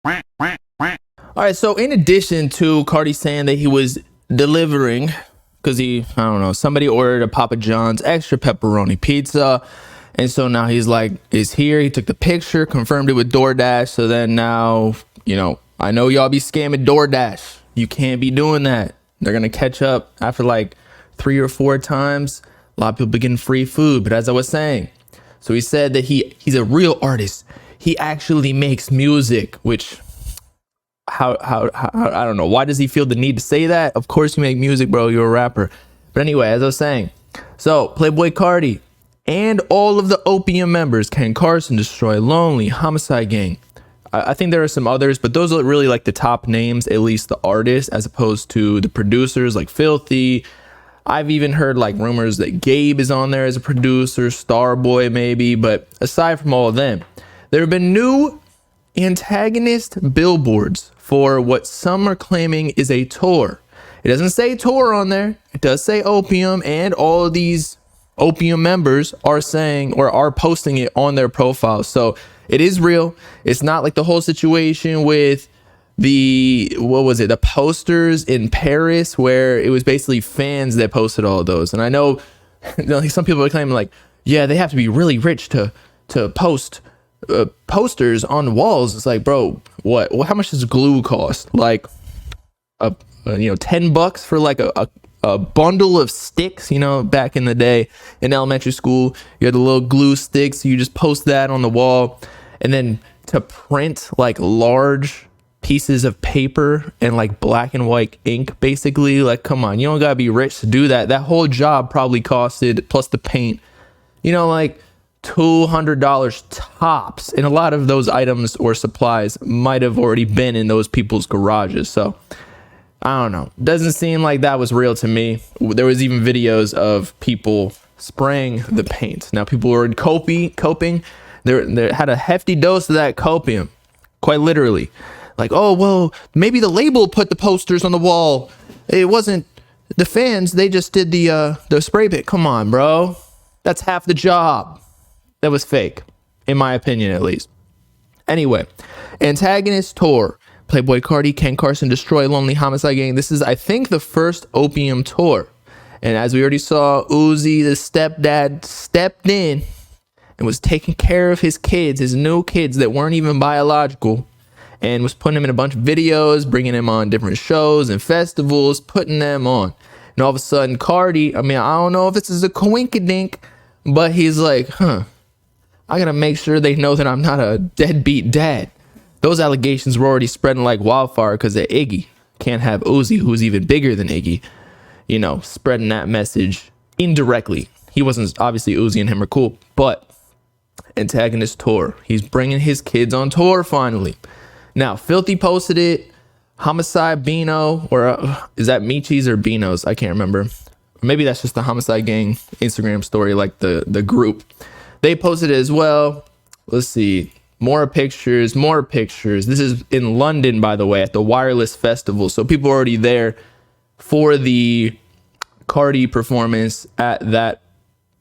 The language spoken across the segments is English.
All right, so in addition to Carti saying that he was delivering, because I don't know, somebody ordered a Papa John's extra pepperoni pizza, and so now he's like, is here. He took the picture, confirmed it with DoorDash. So then now, I know y'all be scamming DoorDash. You can't be doing that. They're gonna catch up after like 3 or 4 times. A lot of people be getting free food, but as I was saying, so he said that he's a real artist. He actually makes music, which how I don't know. Why does he feel the need to say that? Of course you make music, bro. You're a rapper. But anyway, as I was saying, so Playboi Carti and all of the Opium members, Ken Carson, Destroy Lonely, Homicide Gang. I think there are some others, but those are really like the top names, at least the artists, as opposed to the producers like Filthy. I've even heard like rumors that Gabe is on there as a producer, Starboy maybe. But aside from all of them, there have been new Antagonist billboards for what some are claiming is a tour. It doesn't say tour on there. It does say Opium, and all of these Opium members are saying or are posting it on their profiles. So it is real. It's not like the whole situation with the posters in Paris, where it was basically fans that posted all of those. And I know like some people are claiming like, yeah, they have to be really rich to post posters on walls. It's like, bro, what how much does glue cost? Like $10 for like a bundle of sticks. Back in the day in elementary school, you had the little glue sticks. You just post that on the wall, and then to print like large pieces of paper and like black and white ink, basically, like, come on, you don't gotta be rich to do that. That whole job probably costed, plus the paint, like $200 tops, and a lot of those items or supplies might have already been in those people's garages. So I don't know, doesn't seem like that was real to me. There was even videos of people spraying the paint. Now people were coping. They had a hefty dose of that copium, quite literally. Like, oh well, maybe the label put the posters on the wall, it wasn't the fans, they just did the spray paint. Come on, bro, that's half the job. That was fake, in my opinion, at least. Anyway, Antagonist tour. Playboi Carti, Ken Carson, Destroy Lonely, Homicide Gang. This is, I think, the first Opium tour. And as we already saw, Uzi, the stepdad, stepped in and was taking care of his kids, his new kids that weren't even biological, and was putting them in a bunch of videos, bringing them on different shows and festivals, putting them on. And all of a sudden, Carti, I don't know if this is a coinkydink, but he's like, I gotta make sure they know that I'm not a deadbeat dad. Those allegations were already spreading like wildfire because of Iggy. Can't have Uzi, who's even bigger than Iggy, spreading that message indirectly. He wasn't, obviously Uzi and him are cool, but Antagonist tour. He's bringing his kids on tour finally. Now, Filthy posted it. Homicide, Bino, or is that Michi's or Bino's? I can't remember. Maybe that's just the Homicide Gang Instagram story, like the group. They posted it as well. Let's see. More pictures. This is in London, by the way, at the Wireless Festival. So people are already there for the Carti performance at that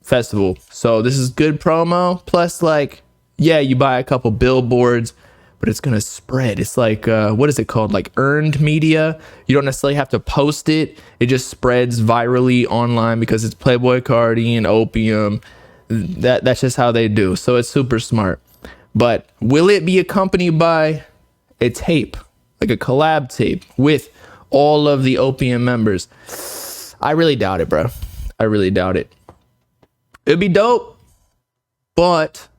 festival. So this is good promo. Plus, like, yeah, you buy a couple billboards, but it's going to spread. It's like, what is it called? Like earned media. You don't necessarily have to post it. It just spreads virally online because it's Playboi Carti and Opium. That's just how they do. So it's super smart. But will it be accompanied by a tape, like a collab tape with all of the Opium members? I really doubt it, bro. I really doubt it. It'd be dope, but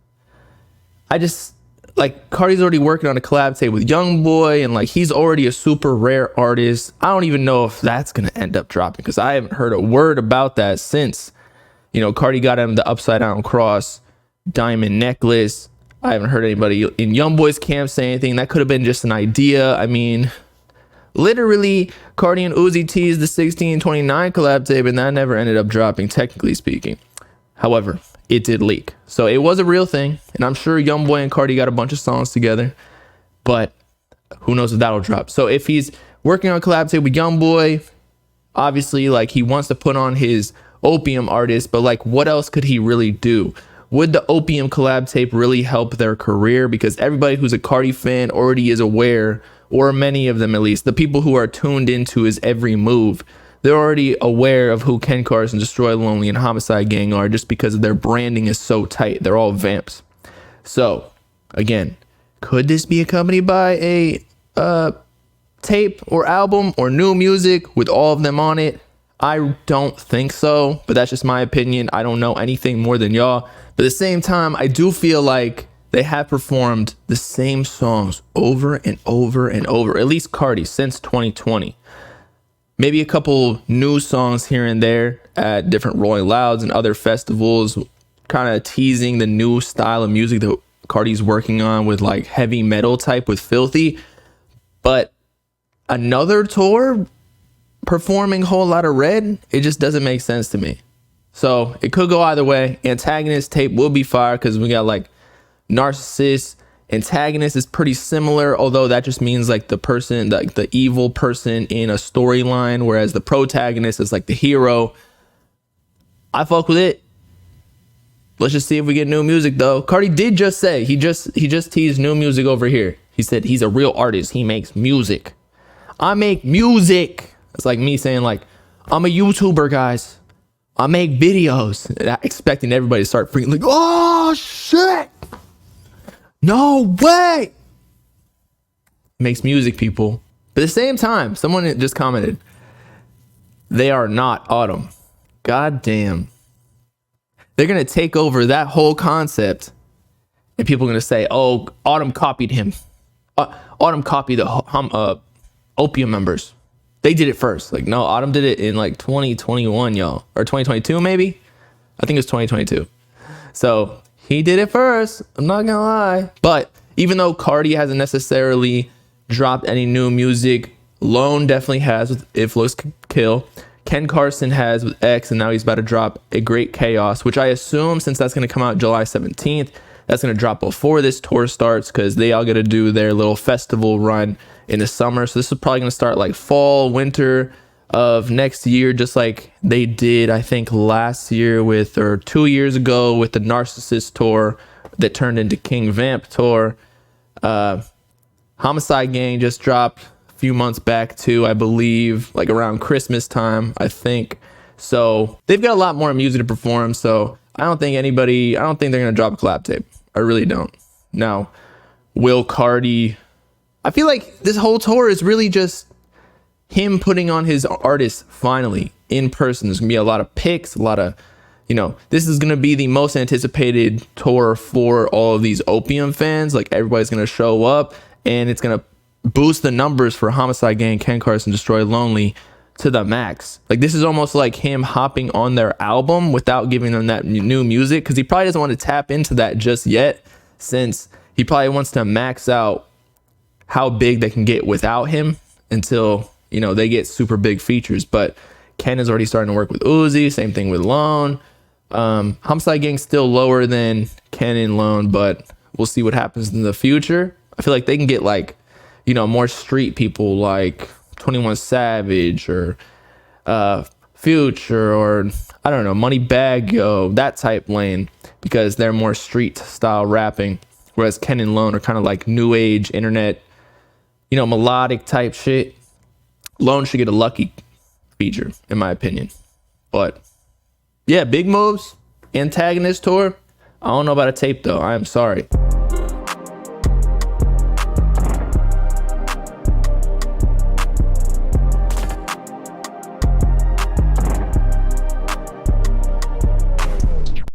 I just, like, Carti's already working on a collab tape with YoungBoy, and like he's already a super rare artist. I don't even know if that's gonna end up dropping because I haven't heard a word about that since, Carti got him the upside down cross diamond necklace. I haven't heard anybody in YoungBoy's camp say anything. That could have been just an idea. Literally, Carti and Uzi teased the 1629 collab tape, and that never ended up dropping, technically speaking. However, it did leak. So it was a real thing, and I'm sure YoungBoy and Carti got a bunch of songs together, but who knows if that'll drop. So if he's working on a collab tape with YoungBoy, obviously, like, he wants to put on his Opium artist, but like, what else could he really do would the Opium collab tape really help their career? Because everybody who's a Carti fan already is aware, or many of them at least, the people who are tuned into his every move, they're already aware of who Ken Carson, Destroy Lonely, and Homicide Gang are, just because their branding is so tight. They're all vamps. So again, could this be accompanied by a tape or album or new music with all of them on it? I don't think so, but that's just my opinion. I don't know anything more than y'all. But at the same time, I do feel like they have performed the same songs over and over and over, at least Carti, since 2020. Maybe a couple new songs here and there at different Rolling Louds and other festivals, kind of teasing the new style of music that Carti's working on with like heavy metal type with Filthy. But another tour performing Whole Lotta Red, it just doesn't make sense to me. So it could go either way. Antagonist tape will be fire because we got like Narcissist. Antagonist is pretty similar, although that just means like the person, like the evil person in a storyline, whereas the protagonist is like the hero. I fuck with it. Let's just see if we get new music though. Carti did just say he just teased new music over here. He said he's a real artist. He makes music. I make music. It's like me saying like, I'm a YouTuber, guys. I make videos. Expecting everybody to start freaking like, oh shit. No way. Makes music, people. But at the same time, someone just commented, they are not Autumn. God damn. They're going to take over that whole concept. And people are going to say, oh, Autumn copied him. Autumn copied the Opium members. They did it first. Like, no, Autumn did it in like 2021, y'all. Or 2022, maybe? I think it was 2022. So he did it first. I'm not gonna lie. But even though Carti hasn't necessarily dropped any new music, Lone definitely has with If Looks Kill. Ken Carson has with X, and now he's about to drop A Great Chaos, which I assume, since that's going to come out July 17th, that's going to drop before this tour starts, because they all got to do their little festival run in the summer. So this is probably going to start like fall, winter of next year, just like they did, I think, last year with, or 2 years ago with the Narcissist tour that turned into King Vamp tour. Homicide Gang just dropped a few months back too, I believe, like around Christmas time, I think. So they've got a lot more music to perform. So I don't think they're going to drop a collab tape. I really don't. Now, will Carti, I feel like this whole tour is really just him putting on his artists finally in person. There's gonna be a lot of pics, a lot of, this is gonna be the most anticipated tour for all of these Opium fans. Like, everybody's gonna show up, and it's gonna boost the numbers for Homicide Gang, Ken Carson, Destroy Lonely to the max. Like, this is almost like him hopping on their album without giving them that new music, because he probably doesn't want to tap into that just yet, since he probably wants to max out how big they can get without him until they get super big features. But Ken is already starting to work with Uzi. Same thing with Lone. Homicide Gang's still lower than Ken and Lone, but we'll see what happens in the future. I feel like they can get like, more street people like 21 Savage or Future, or I don't know, Moneybagg Yo, that type lane, because they're more street style rapping. Whereas Ken and Lone are kind of like new age internet, melodic type shit. Lone should get a Lucky feature, in my opinion. But yeah, big moves. Antagonist tour. I don't know about a tape though. I am sorry.